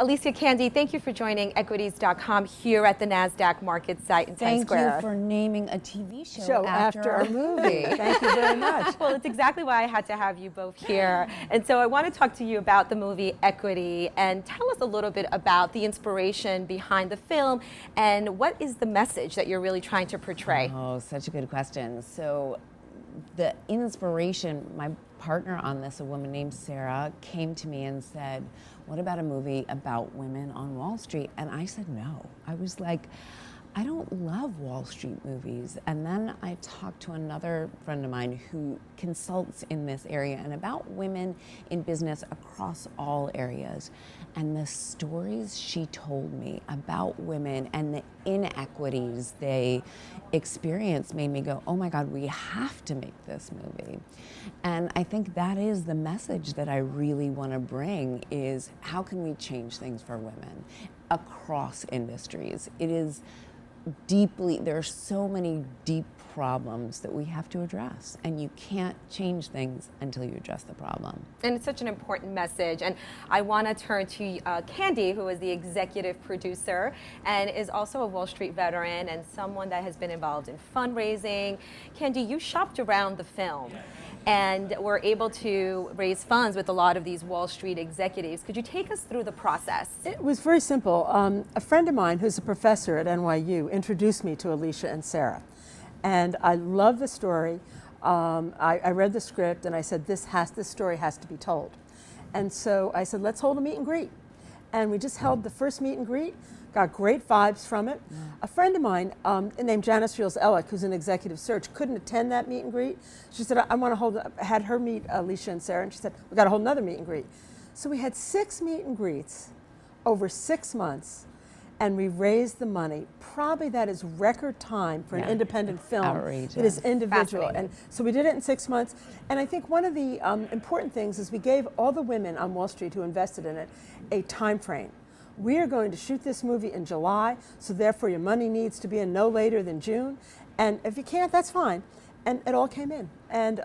Alysia, Candy, thank you for joining Equities.com here at the NASDAQ market site in Times Square. Thank you for naming a TV show after a movie. Thank you very much. Well, it's exactly why I had to have you both here. And so I want to talk to you about the movie Equity and tell us a little bit about the inspiration behind the film and what is the message that you're really trying to portray? Oh, such a good question. So the inspiration, my partner on this, a woman named Sarah, came to me and said, what about a movie about women on Wall Street? And I said no. I was like, I don't love Wall Street movies. And then I talked to another friend of mine who consults in this area and about women in business across all areas. And the stories she told me about women and the inequities they experience made me go, oh my God, we have to make this movie. And I think that is the message that I really want to bring is how can we change things for women across industries? It is deeply, there are so many deep problems that we have to address, and you can't change things until you address the problem. And it's such an important message. And I want to turn to Candy, who is the executive producer and is also a Wall Street veteran and someone that has been involved in fundraising. Candy, you shopped around the film and were able to raise funds with a lot of these Wall Street executives. Could you take us through the process? It was very simple. A friend of mine who's a professor at NYU introduced me to Alysia and Sarah. And I love the story. I read the script and I said, this story has to be told. And so I said, let's hold a meet and greet. And we just held the first meet and greet, got great vibes from it. A friend of mine named Janice Fields-Ellick, who's in executive search, couldn't attend that meet and greet. She said, I want to had her meet Alysia and Sarah, and she said, we got to hold another meet and greet. So we had 6 meet and greets over 6 months, and we raised the money. Probably that is record time for an independent film. Outrageous. It is individual. And so we did it in 6 months. And I think one of the important things is we gave all the women on Wall Street who invested in it a time frame. We are going to shoot this movie in July, so therefore your money needs to be in no later than June. And if you can't, that's fine. And it all came in. And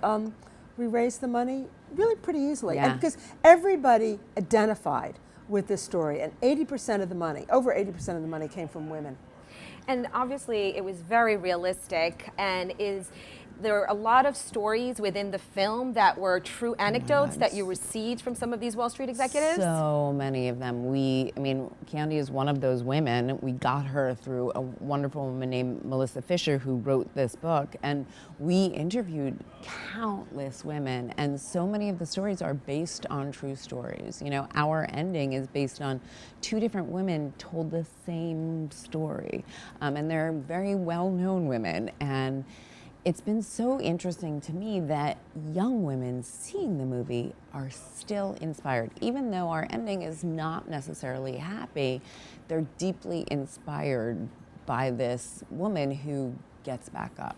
we raised the money really pretty easily. Yeah. And because everybody identified with this story, and 80% of the money, over 80% of the money came from women. And obviously it was very realistic, and there are a lot of stories within the film that were true anecdotes that you received from some of these Wall Street executives? So many of them. I mean, Candy is one of those women. We got her through a wonderful woman named Melissa Fisher who wrote this book, and we interviewed countless women, and so many of the stories are based on true stories. You know, our ending is based on 2 different women told the same story, and they're very well-known women. And it's been so interesting to me that young women seeing the movie are still inspired. Even though our ending is not necessarily happy, they're deeply inspired by this woman who gets back up.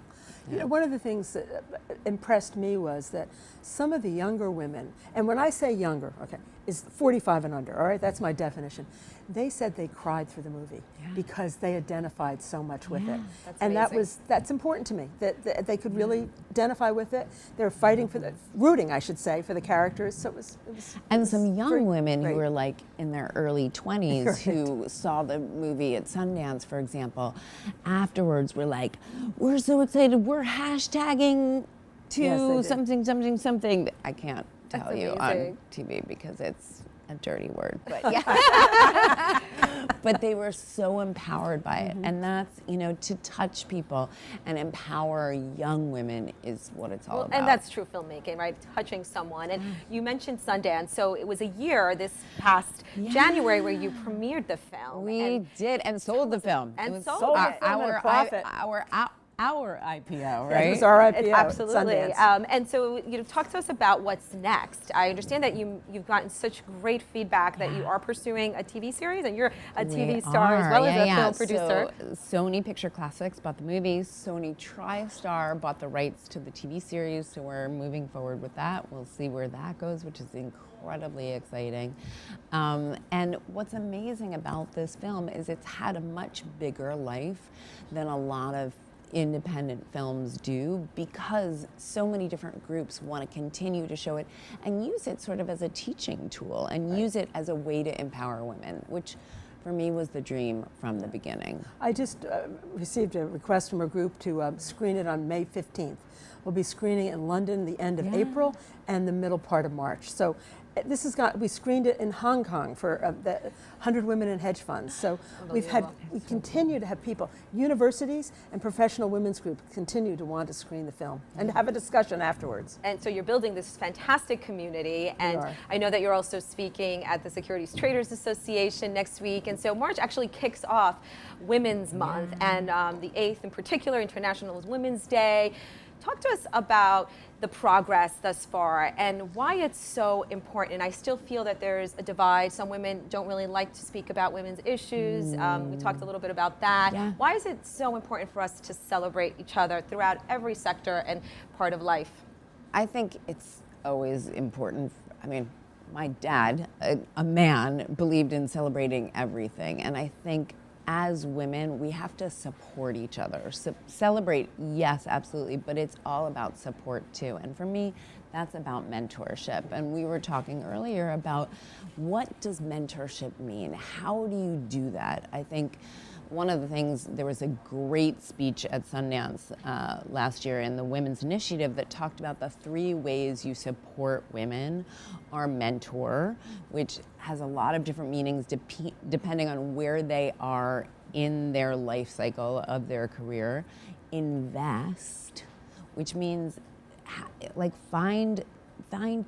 You know, one of the things that impressed me was that some of the younger women, and when I say younger, okay, is 45 and under, all right, that's my definition. They said they cried through the movie because they identified so much with it. That's and amazing. that's important to me, that they could really identify with it. They were fighting for rooting, I should say, for the characters. So it was and some young women great. who were like in their early 20s who saw the movie at Sundance, for example, afterwards were like, we're so excited, we're hashtagging to something. I can't tell you on TV because it's a dirty word, but yeah. But they were so empowered by it. And that's, you know, to touch people and empower young women is what it's all about. And that's true filmmaking, right? Touching someone. And you mentioned Sundance, so it was a year this past January where you premiered the film. We did, and sold the film. And sold it. Our IPO, right? Yeah, it was our IPO. Absolutely. And so, you know, talk to us about what's next. I understand that you've gotten such great feedback that you are pursuing a TV series, and you're a TV star as well as a film producer. So Sony Picture Classics bought the movies. Sony TriStar bought the rights to the TV series, so we're moving forward with that. We'll see where that goes, which is incredibly exciting. And what's amazing about this film is it's had a much bigger life than a lot of independent films do, because so many different groups want to continue to show it and use it sort of as a teaching tool and use it as a way to empower women, which for me was the dream from the beginning. I just received a request from a group to screen it on May 15th. We'll be screening it in London the end of April and the middle part of March. So we screened it in Hong Kong for the 100 Women in Hedge Funds. So we continue to have people, universities and professional women's groups continue to want to screen the film and have a discussion afterwards. And so you're building this fantastic community, and I know that you're also speaking at the Securities Traders Association next week, and so March actually kicks off Women's Month, and the 8th in particular, International Women's Day. Talk to us about the progress thus far and why it's so important. I still feel that there's a divide. Some women don't really like to speak about women's issues. We talked a little bit about that. Yeah. Why is it so important for us to celebrate each other throughout every sector and part of life? I think it's always important. I mean, my dad, a man, believed in celebrating everything, and I think as women, we have to support each other. So celebrate, yes, absolutely, but it's all about support too. And for me, that's about mentorship. And we were talking earlier about what does mentorship mean? How do you do that? I think one of the things, there was a great speech at Sundance last year in the Women's Initiative that talked about the 3 ways you support women. Our mentor, which has a lot of different meanings depending on where they are in their life cycle of their career. Invest, which means like find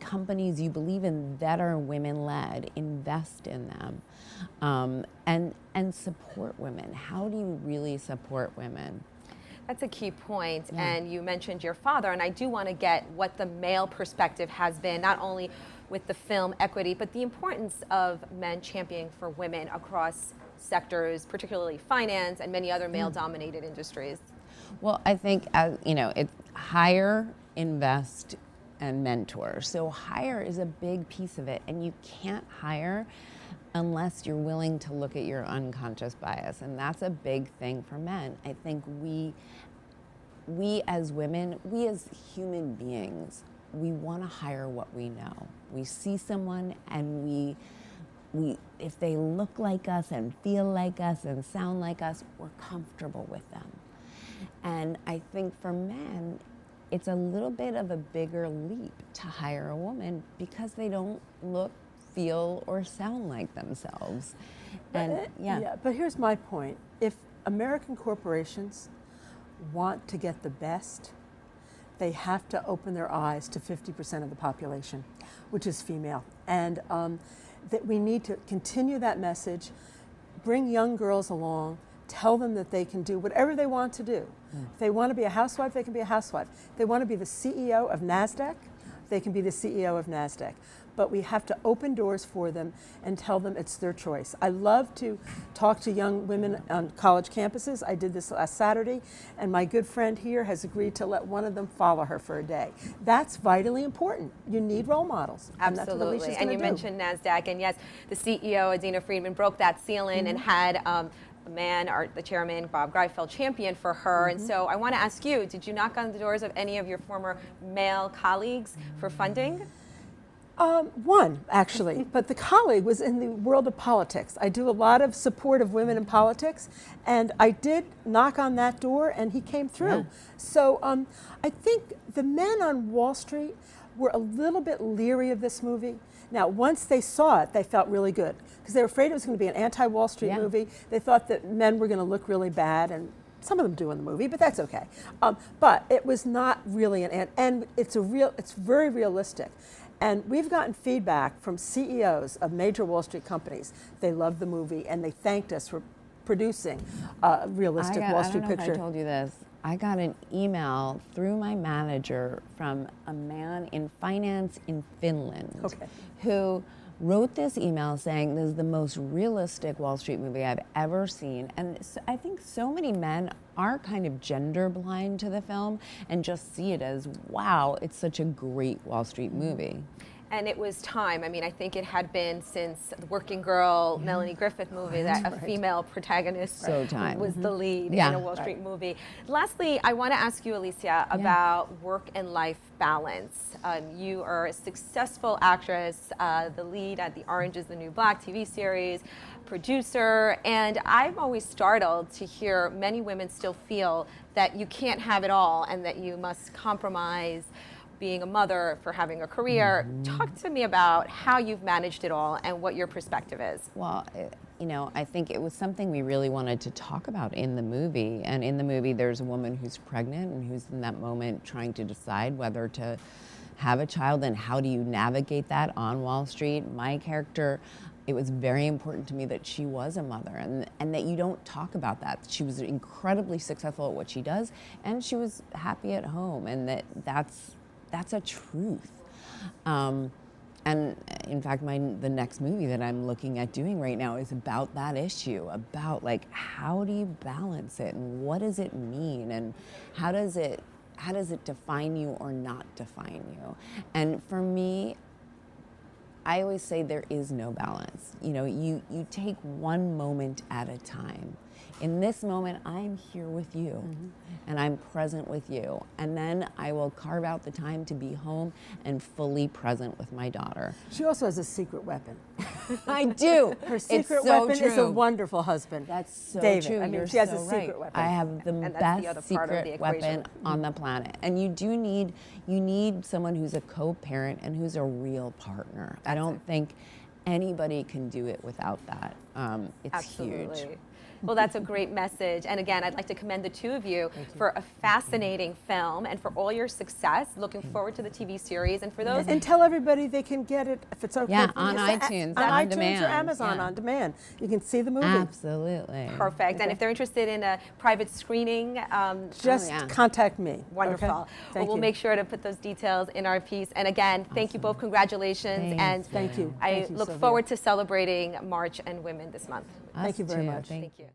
companies you believe in that are women-led, invest in them, and support women. How do you really support women? That's a key point. And you mentioned your father, and I do want to get what the male perspective has been, not only with the film equity, but the importance of men championing for women across sectors, particularly finance and many other male-dominated industries. Well, I think, it's hire, invest, and mentor. So hire is a big piece of it, and you can't hire unless you're willing to look at your unconscious bias, and that's a big thing for men. I think we as women, we as human beings, we want to hire what we know. We see someone and we if they look like us and feel like us and sound like us, we're comfortable with them. And I think for men, it's a little bit of a bigger leap to hire a woman because they don't look, feel, or sound like themselves. And but here's my point. If American corporations want to get the best, they have to open their eyes to 50% of the population, which is female. And that we need to continue that message, bring young girls along, tell them that they can do whatever they want to do. If they want to be a housewife, they can be a housewife. If they want to be the CEO of NASDAQ, they can be the CEO of NASDAQ. But we have to open doors for them and tell them it's their choice. I love to talk to young women on college campuses. I did this last Saturday, and my good friend here has agreed to let one of them follow her for a day. That's vitally important. You need role models. Absolutely. And you mentioned NASDAQ, and yes, the CEO, Adina Friedman, broke that ceiling and had a man, the chairman, Bob Greifeld, champion for her. And so I want to ask you, did you knock on the doors of any of your former male colleagues for funding? One, actually, but the colleague was in the world of politics. I do a lot of support of women in politics, and I did knock on that door, and he came through. Yeah. So I think the men on Wall Street were a little bit leery of this movie. Now, once they saw it, they felt really good, because they were afraid it was going to be an anti-Wall Street movie. They thought that men were going to look really bad, and some of them do in the movie, but that's okay. But it was not really and it's very realistic. And we've gotten feedback from CEOs of major Wall Street companies. They loved the movie, and they thanked us for producing a realistic Wall Street picture. I don't know if I told you this. I got an email through my manager from a man in finance in Finland who wrote this email saying this is the most realistic Wall Street movie I've ever seen. And I think so many men are kind of gender blind to the film and just see it as, wow, it's such a great Wall Street movie. And it was time. I mean, I think it had been since the Working Girl, Melanie Griffith movie that a female protagonist So time. was the lead Yeah. in a Wall Street movie. Lastly, I want to ask you, Alysia, about work and life balance. You are a successful actress, the lead at the Orange is the New Black TV series, producer, and I'm always startled to hear many women still feel that you can't have it all and that you must compromise being a mother for having a career. Talk to me about how you've managed it all and what your perspective is. Well, you know, I think it was something we really wanted to talk about in the movie. And in the movie, there's a woman who's pregnant and who's in that moment trying to decide whether to have a child and how do you navigate that on Wall Street. My character, it was very important to me that she was a mother and that you don't talk about that. She was incredibly successful at what she does and she was happy at home, and that's a truth. And in fact, the next movie that I'm looking at doing right now is about that issue, about like, how do you balance it and what does it mean and how does it define you or not define you? And for me, I always say there is no balance. You know, you take one moment at a time. In this moment, I'm here with you and I'm present with you. And then I will carve out the time to be home and fully present with my daughter. She also has a secret weapon. I do. Her secret it's so weapon true. is a wonderful husband. That's so David. true. I mean, You're she has so a secret right. weapon. I have the that's the best other part of the secret equation. weapon on the planet. And you need someone who's a co-parent and who's a real partner. I don't think anybody can do it without that. It's Absolutely. huge. Well, that's a great message. And again, I'd like to commend the two of you for a fascinating film and for all your success. Looking forward to the TV series. And for those And tell everybody they can get it, if it's okay. Yeah, for you on to say, iTunes, on on iTunes demand, or Amazon yeah. on demand. You can see the movie. Absolutely. perfect. And if they're interested in a private screening, Just yeah. contact me. wonderful. Okay? Well, Thank we'll you. make sure to put those details in our piece. And again, thank you both. Congratulations. Thank And Thank you. I Thank you, look Sylvia. forward to celebrating March and Women this month. Thank you very Us too. much. Thank you.